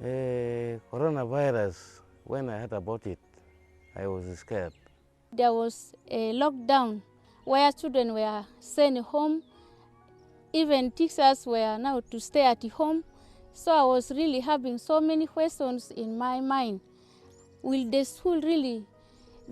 Coronavirus, when I heard about it, I was scared. There was a lockdown where children were sent home. Even teachers were now to stay at home. So I was really having so many questions in my mind. Will the school really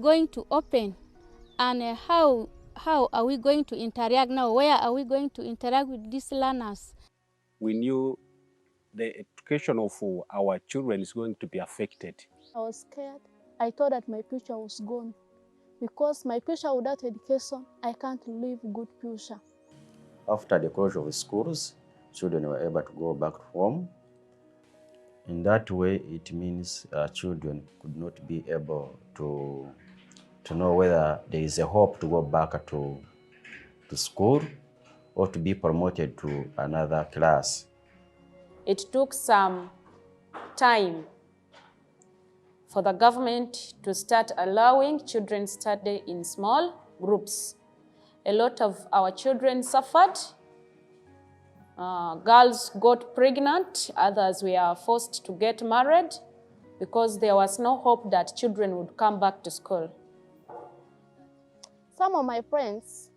going to open? And how are we going to interact now? Where are we going to interact with these learners? We knew the education of our children is going to be affected. I was scared. I thought that my future was gone. Because my future without education, I can't live good future. After the closure of schools, children were able to go back home. In that way, it means children could not be able to know whether there is a hope to go back to school or to be promoted to another class. It took some time for the government to start allowing children study in small groups. A lot of our children suffered. Girls got pregnant, others were forced to get married because there was no hope that children would come back to school. Some of my friends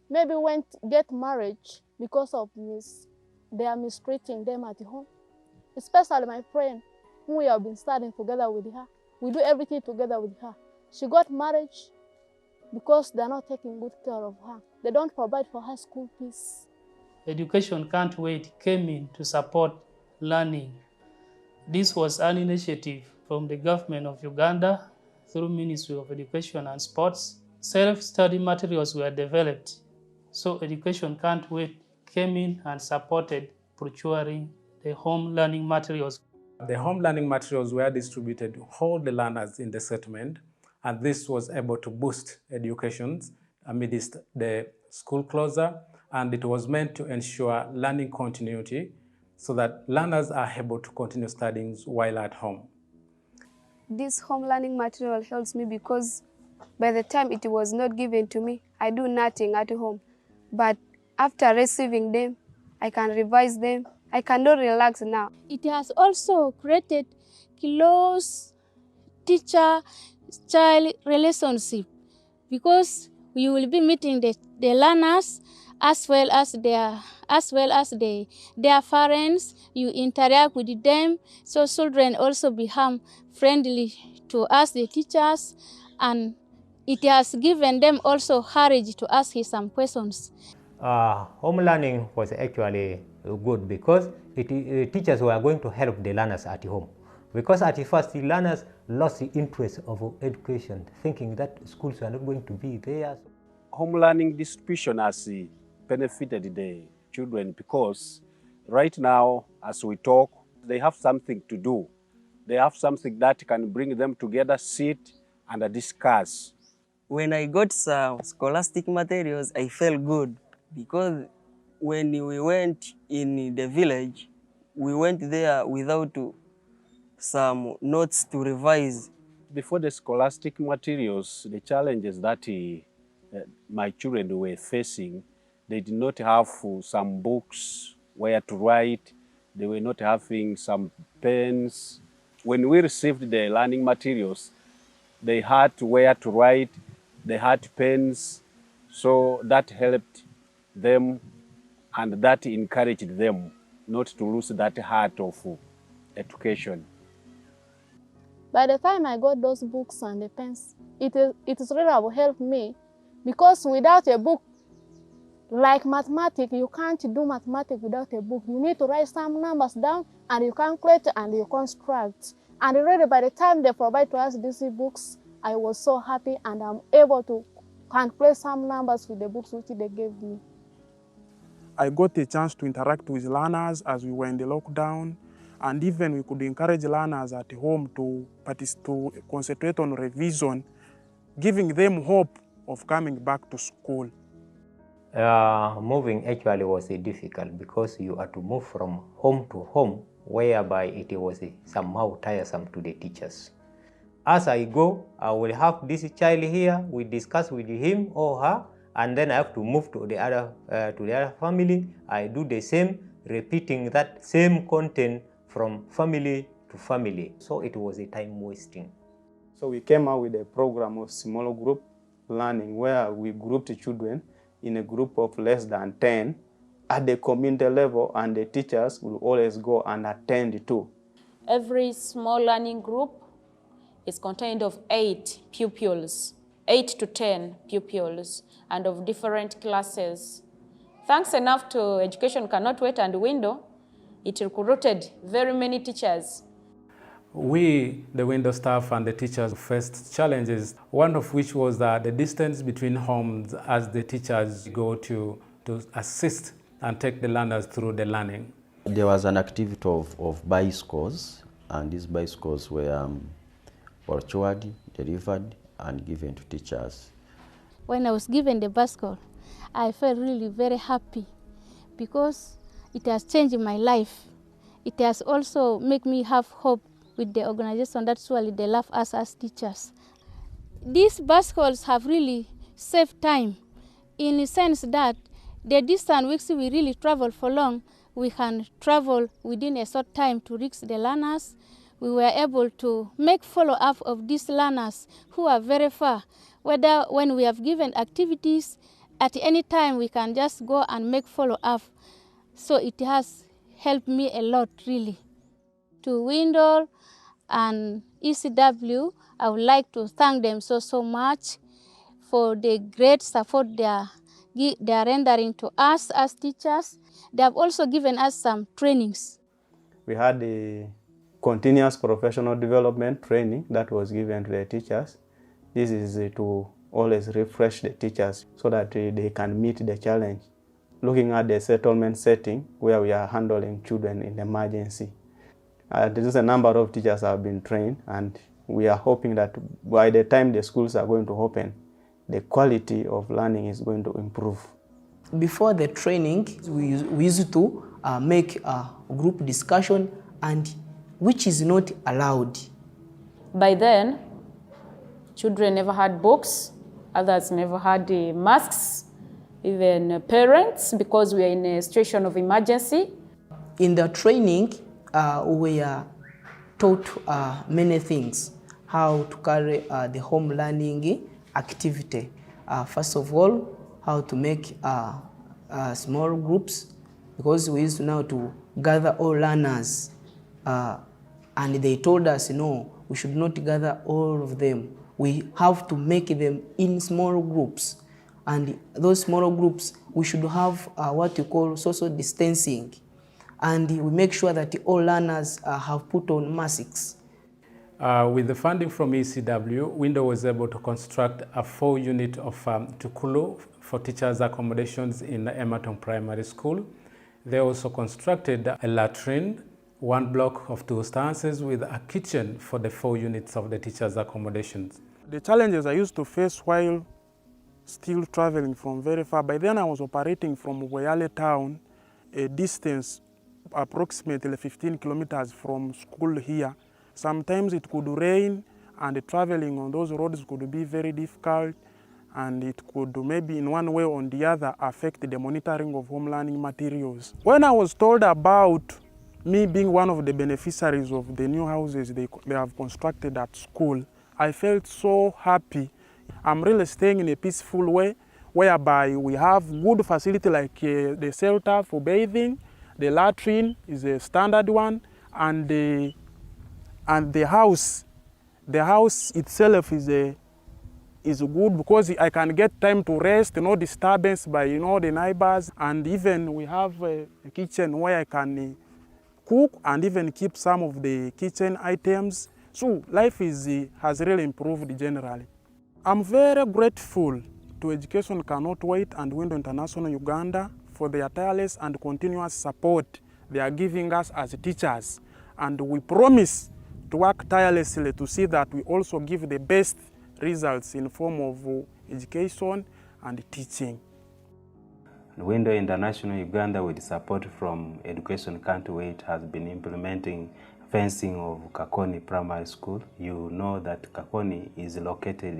maybe went get married because of they are mistreating them at home. Especially my friend, who we have been studying together with her. We do everything together with her. She got married because they are not taking good care of her. They don't provide for her school fees. Education Can't Wait came in to support learning. This was an initiative from the government of Uganda through Ministry of Education and Sports. Self-study materials were developed. So Education Can't Wait came in and supported procuring the home learning materials. The home learning materials were distributed to all the learners in the settlement, and this was able to boost education amidst the school closure, and it was meant to ensure learning continuity so that learners are able to continue studying while at home. This home learning material helps me because by the time it was not given to me, I do nothing at home. But after receiving them, I can revise them. I cannot relax now. It has also created close teacher-child relationship because you will be meeting the learners as well as their parents. You interact with them, so children also become friendly to us, the teachers, and it has given them also courage to ask you some questions. Home learning was actually good because teachers were going to help the learners at home. Because at first the learners lost the interest of education, thinking that schools were not going to be there. Home learning distribution has benefited the children because right now, as we talk, they have something to do. They have something that can bring them together, sit and discuss. When I got some scholastic materials, I felt good because when we went in the village, we went there without some notes to revise. Before the scholastic materials, the challenges that my children were facing, they did not have some books where to write. They were not having some pens. When we received the learning materials, they had where to write, they had pens, so that helped them and that encouraged them not to lose that heart of education. By the time I got those books and the pens, it is really helped me because without a book, like mathematics, you can't do mathematics without a book. You need to write some numbers down and you calculate and you construct. And really by the time they provide to us these books, I was so happy and I'm able to calculate some numbers with the books which they gave me. I got a chance to interact with learners as we were in the lockdown, and even we could encourage learners at home to concentrate on revision, giving them hope of coming back to school. Moving actually was difficult because you had to move from home to home, whereby it was somehow tiresome to the teachers. As I go, I will have this child here, we discuss with him or her, and then I have to move to the other family. I do the same, repeating that same content from family to family. So it was a time wasting. So we came out with a program of small group learning where we grouped children in a group of less than 10 at the community level, and the teachers will always go and attend too. Every small learning group is contained of 8 pupils, 8 to 10 pupils, and of different classes. Thanks enough to Education Cannot Wait and Windle, it recruited very many teachers. We, the Windle staff and the teachers, faced challenges, one of which was the distance between homes as the teachers go to assist and take the learners through the learning. There was an activity of bicycles, and these bicycles were procured, delivered, and given to teachers. When I was given the bicycle, I felt really very happy because it has changed my life. It has also made me have hope with the organization that surely they love us as teachers. These bicycles have really saved time in the sense that the distance which we really travel for long, we can travel within a short time to reach the learners. We were able to make follow-up of these learners who are very far. Whether when we have given activities, at any time we can just go and make follow-up. So it has helped me a lot, really. To Windle and ECW, I would like to thank them so much for the great support they are rendering to us as teachers. They have also given us some trainings. We had the continuous professional development training that was given to the teachers. This is to always refresh the teachers so that they can meet the challenge. Looking at the settlement setting where we are handling children in emergency. There is a number of teachers have been trained, and we are hoping that by the time the schools are going to open, the quality of learning is going to improve. Before the training, we used to make a group discussion, and which is not allowed. By then, children never had books, others never had masks, even parents, because we are in a situation of emergency. In the training, we are taught many things, how to carry the home learning activity. First of all, how to make small groups, because we used now to gather all learners, and they told us, no, we should not gather all of them. We have to make them in small groups, and those small groups, we should have what we call social distancing, and we make sure that all learners have put on masks. With the funding from ECW, Windle was able to construct a 4-unit of tukulu for teachers' accommodations in Emerton Primary School. They also constructed a latrine, 1 block of 2 stances with a kitchen for the 4 units of the teachers' accommodations. The challenges I used to face while still traveling from very far, by then I was operating from Wayale town, a distance approximately 15 kilometers from school here. Sometimes it could rain, and traveling on those roads could be very difficult, and it could maybe in one way or the other affect the monitoring of home learning materials. When I was told about me being one of the beneficiaries of the new houses they have constructed at school, I felt so happy. I'm really staying in a peaceful way, whereby we have good facility like the shelter for bathing, the latrine is a standard one, and the house itself is good because I can get time to rest, no disturbance by the neighbors, and even we have a kitchen where I can cook and even keep some of the kitchen items. So life has really improved generally. I'm very grateful to Education Cannot Wait and Windle International Uganda for their tireless and continuous support they are giving us as teachers, and we promise to work tirelessly to see that we also give the best results in form of education and teaching. Windle International Uganda, with support from Education Can't Wait, has been implementing fencing of Kakoni Primary School. You know that Kakoni is located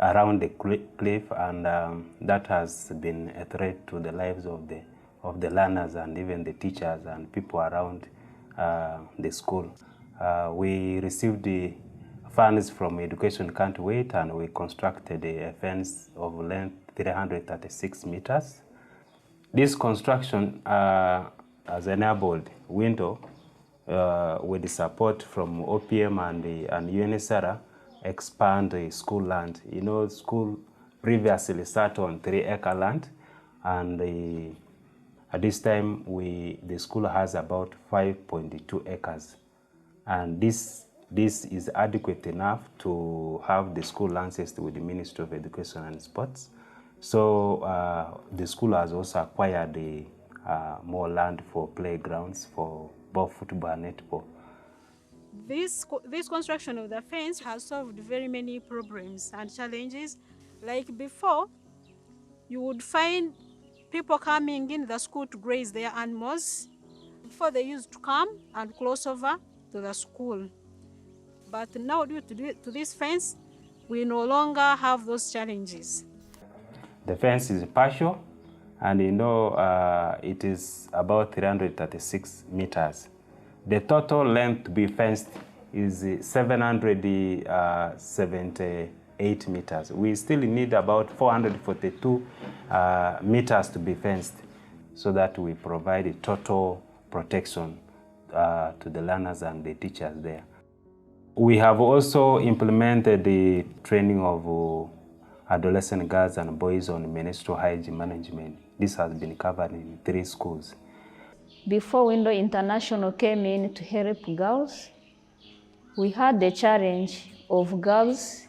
around the cliff, and that has been a threat to the lives of the learners and even the teachers and people around the school. We received the funds from Education Can't Wait, and we constructed a fence of length 336 meters. This construction has enabled Windle, with the support from OPM and UNHCR, expand the school land. You know, school previously sat on 3-acre land, and at this time the school has about 5.2 acres, and this is adequate enough to have the school licensed with the Ministry of Education and Sports. So the school has also acquired more land for playgrounds for both football and netball. This construction of the fence has solved very many problems and challenges. Like before, you would find people coming in the school to graze their animals. Before, they used to come and cross over to the school. But now, due to this fence, we no longer have those challenges. The fence is partial, and you know it is about 336 meters. The total length to be fenced is 778 meters. We still need about 442 meters to be fenced, so that we provide a total protection to the learners and the teachers there. We have also implemented the training of adolescent girls and boys on menstrual hygiene management. This has been covered in 3 schools. Before Windle International came in to help girls, we had the challenge of girls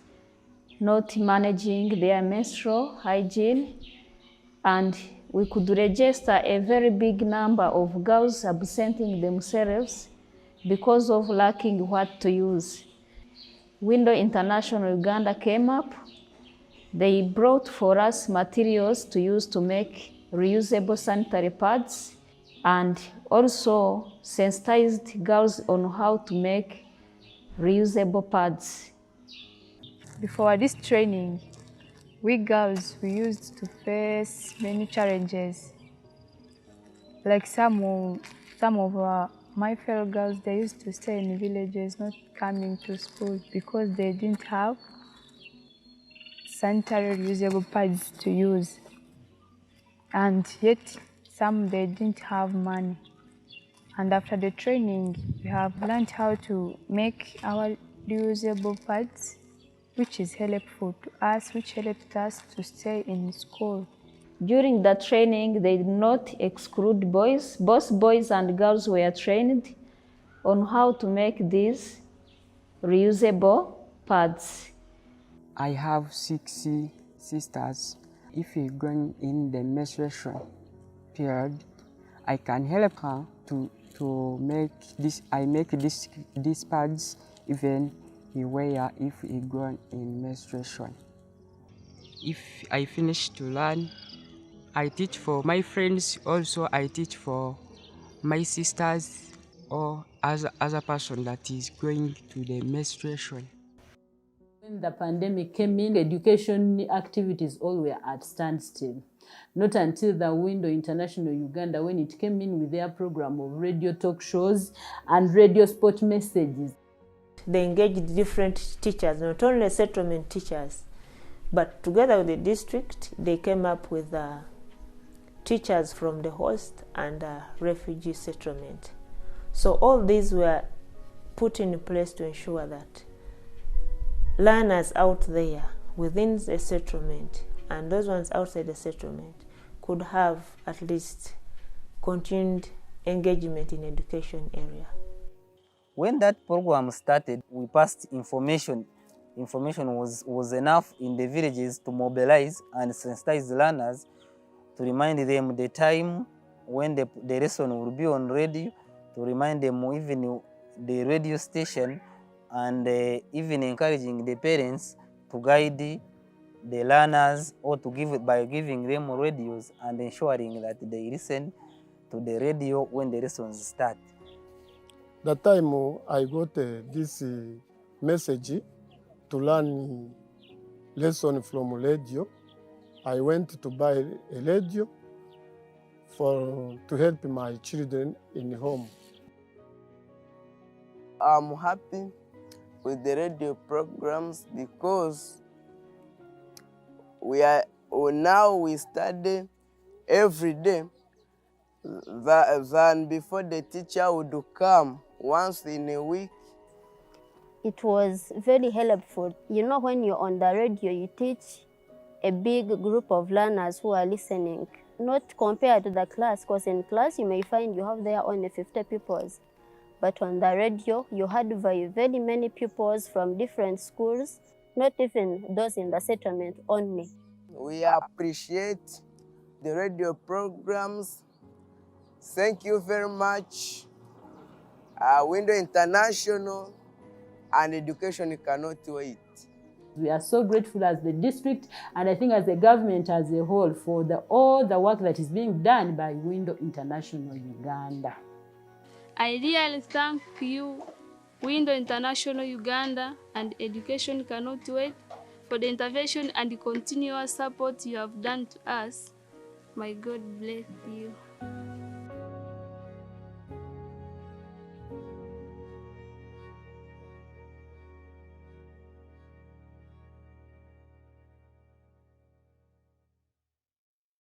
not managing their menstrual hygiene, and we could register a very big number of girls absenting themselves because of lacking what to use. Windle International Uganda came up. They brought for us materials to use to make reusable sanitary pads, and also sensitized girls on how to make reusable pads. Before this training, we girls, we used to face many challenges. Like some of my fellow girls, they used to stay in villages, not coming to school because they didn't have sanitary reusable pads to use. And yet, some they didn't have money. And after the training, we have learned how to make our reusable pads, which is helpful to us, which helped us to stay in school. During the training, they did not exclude boys. Both boys and girls were trained on how to make these reusable pads. I have 6 sisters. If you're going in the menstruation period, I can help her to make this. I make these pads even he wear if he going in menstruation. If I finish to learn, I teach for my friends. Also, I teach for my sisters or as a person that is going to the menstruation. When the pandemic came in, education activities all were at standstill. Not until the Windle International Uganda, when it came in with their program of radio talk shows and radio sport messages. They engaged different teachers, not only settlement teachers, but together with the district, they came up with teachers from the host and refugee settlement. So all these were put in place to ensure that learners out there within the settlement and those ones outside the settlement could have at least continued engagement in education area. When that program started, we passed information. Information was enough in the villages to mobilize and sensitize learners, to remind them the time when the lesson will be on radio, to remind them even the radio station, and even encouraging the parents to guide the learners or to by giving them radios and ensuring that they listen to the radio when the lessons start. The time I got this message to learn lesson from radio, I went to buy a radio to help my children in home. I'm happy with the radio programs because now we study every day than before the teacher would come once in a week. It was very helpful. You know, when you're on the radio, you teach a big group of learners who are listening, not compared to the class, because in class you may find you have there only 50 pupils. But on the radio, you had very many pupils from different schools, not even those in the settlement only. We appreciate the radio programs. Thank you very much. Windle International and education cannot wait. We are so grateful as the district, and I think as the government as a whole, for all the work that is being done by Windle International Uganda. I really thank you, Windle International Uganda and Education Cannot Wait, for the intervention and the continuous support you have done to us. May God bless you.